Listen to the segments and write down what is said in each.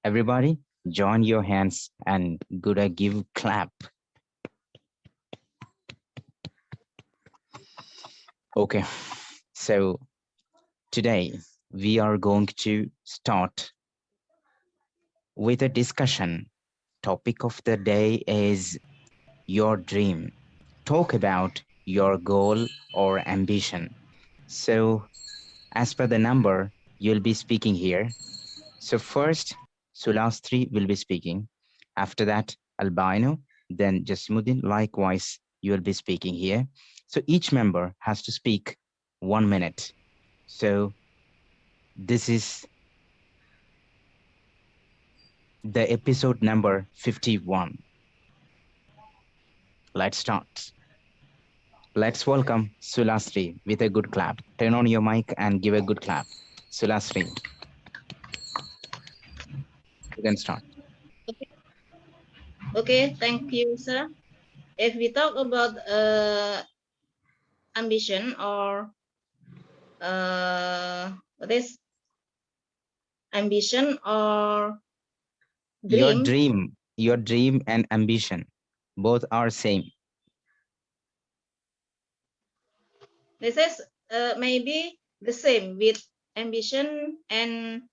Everybody, join your hands and give clap. Okay, so today we are going to start with a discussion. Topic of the day is your dream. Talk about your goal or ambition. So, as per the number, you'll be speaking here. So, first, Sulastri will be speaking. After that, Albino, then Jasmuddin, likewise, you'll be speaking here. So, each member has to speak 1 minute. So, this is the episode number 51. Let's start. Let's welcome Sulastri with a good clap. Turn on your mic and give a good clap. Sulastri, you can start. Okay, okay, thank you, sir. If we talk about ambition or what is ambition or Your dream, dream, your dream and ambition, both are same. this is maybe the same with ambition and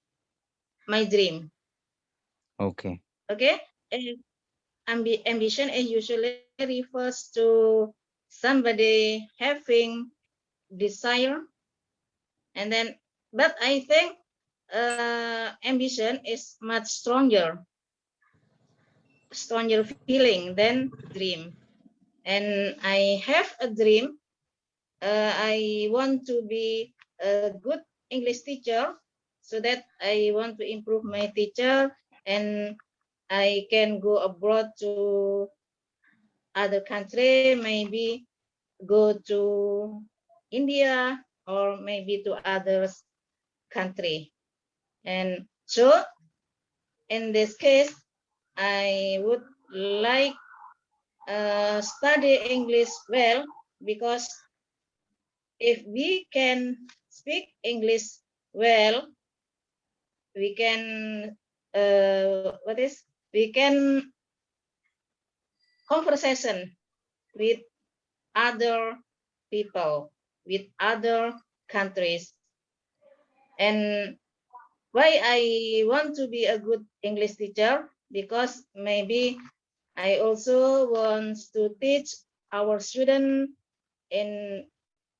my dream. Okay. Okay, and ambition is usually refers to somebody having desire, and then, but I think ambition is much stronger feeling than dream. And I have a dream. I want to be a good English teacher, so that I want to improve my teacher, and I can go abroad to other country, maybe go to India or maybe to others country. And so in this case, I would like study English well, because if we can speak English well, we can we can conversation with other people, with other countries. And why I want to be a good English teacher? Because maybe I also want to teach our student in,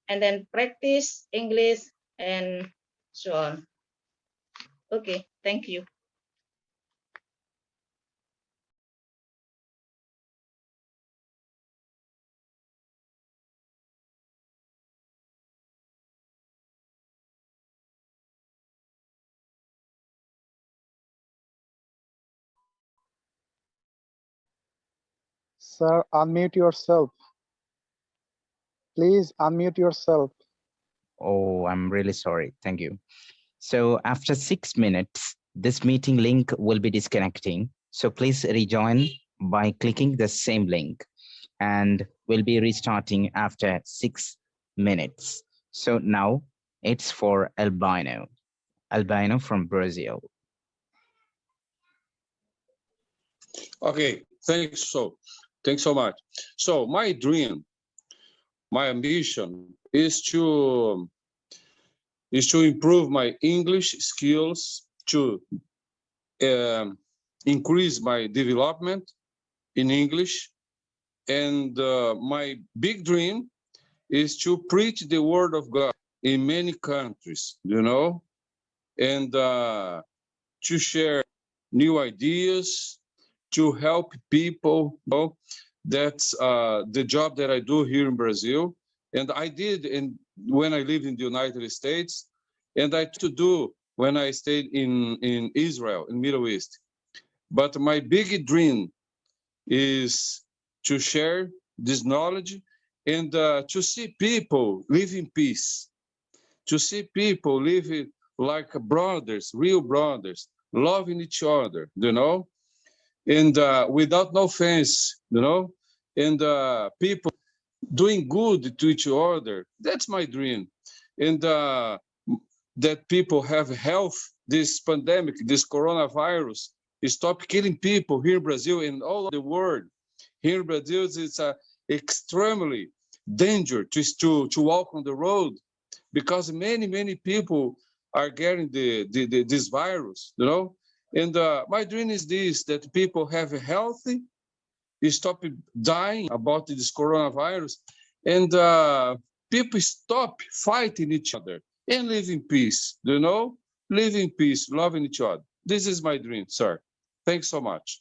and then practice English and so on. Okay, thank you. Sir, unmute yourself. Please unmute yourself. Oh, I'm really sorry. Thank you. So after 6 minutes, this meeting link will be disconnecting. So please rejoin by clicking the same link, and we'll be restarting after 6 minutes. So now it's for Albino. Albino from Brazil. Okay, thanks so much. So my dream, my ambition is to improve my English skills, to increase my development in English, and my big dream is to preach the word of God in many countries, and to share new ideas, to help people. That's the job that I do here in Brazil, and I did when I lived in the United States, and I to do when I stayed in Israel, in Middle East. But my big dream is to share this knowledge and to see people live in peace, to see people living like brothers, real brothers, loving each other, and without no offense, and people doing good to each other. That's my dream. And that people have health, this pandemic, this coronavirus stop killing people here in Brazil and all over the world. Here in Brazil, it's extremely danger to walk on the road because many people are getting this virus, you know. And my dream is this: that people have a healthy, stop dying about this coronavirus, and people stop fighting each other and live in peace, you know, live in peace, loving each other. This is my dream, sir. Thanks so much.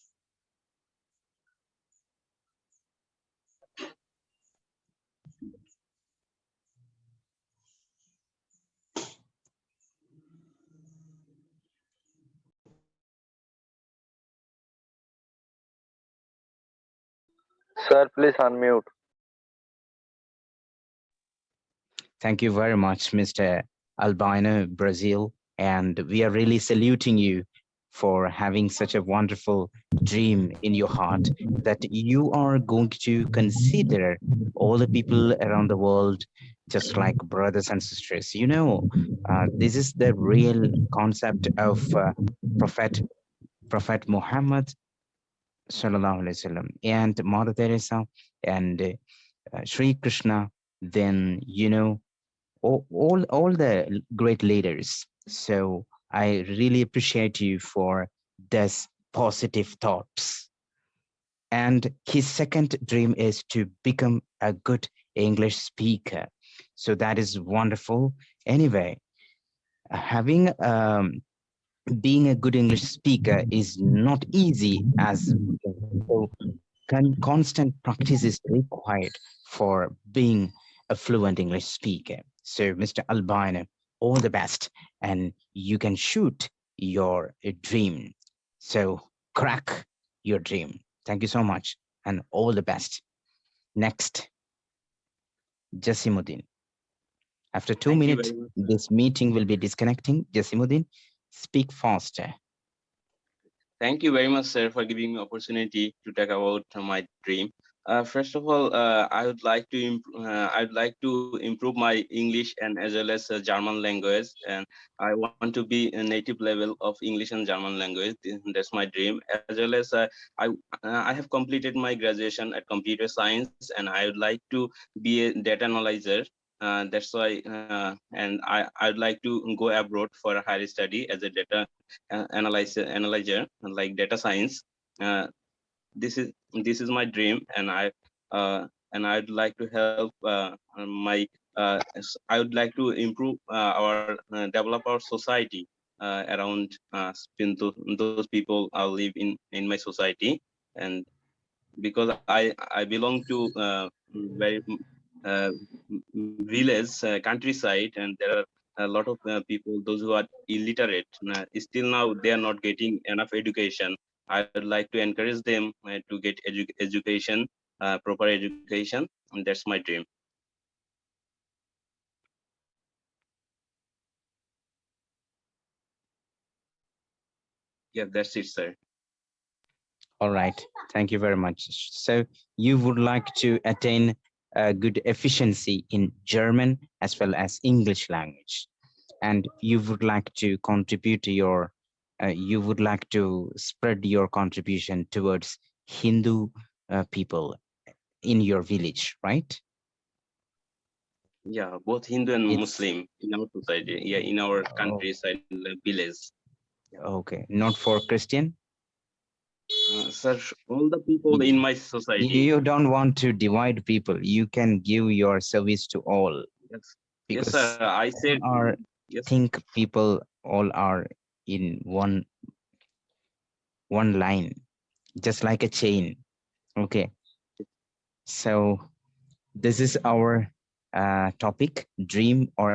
Sir, please unmute. Thank you very much, Mr. Albino, Brazil. And we are really saluting you for having such a wonderful dream in your heart that you are going to consider all the people around the world just like brothers and sisters. You know, this is the real concept of Prophet Prophet Muhammad Sallallahu Alaihi Wasallam and Mother Teresa and Sri Krishna. Then you know all the great leaders. So I really appreciate you for this positive thoughts. And his second dream is to become a good English speaker. So that is wonderful. Anyway, having being a good English speaker is not easy as so constant practice is required for being a fluent English speaker. So, Mr. Albino, all the best, and you can shoot your dream. So, crack your dream. Thank you so much, and all the best. Next, Jasimuddin. After 2 minutes, Much. this meeting will be disconnecting. Jasimuddin, speak faster. Thank you very much, sir, for giving me opportunity to talk about my dream. First of all, I'd like to improve my English and as well as German language, and I want to be a native level of English and German language. That's my dream. As well as I have completed my graduation at computer science, and I would like to be a data analyzer. That's why, and I'd like to go abroad for a higher study as a data analyzer, like data science. Uh, this is my dream, and I'd like to help I would like to improve our develop our society around those people live in my society, and because I belong to very village countryside, and there are a lot of people those who are illiterate. Still now they are not getting enough education. I would like to encourage them to get education, proper education, and that's my dream. Yeah, that's it, sir. All right. Thank you very much. So you would like to attain a good efficiency in German as well as English language, and you would like to contribute to your, you would like to spread your contribution towards Hindu people in your village, right? Yeah, both Hindu and It's Muslim in our society. Yeah, in our oh, countryside, village. okay, not for Christian. Sir, all the people in my society. You don't want to divide people. You can give your service to all Yes, yes, because sir. I said all are yes. think people all are in one line, just like a chain. Okay, so this is our topic: dream or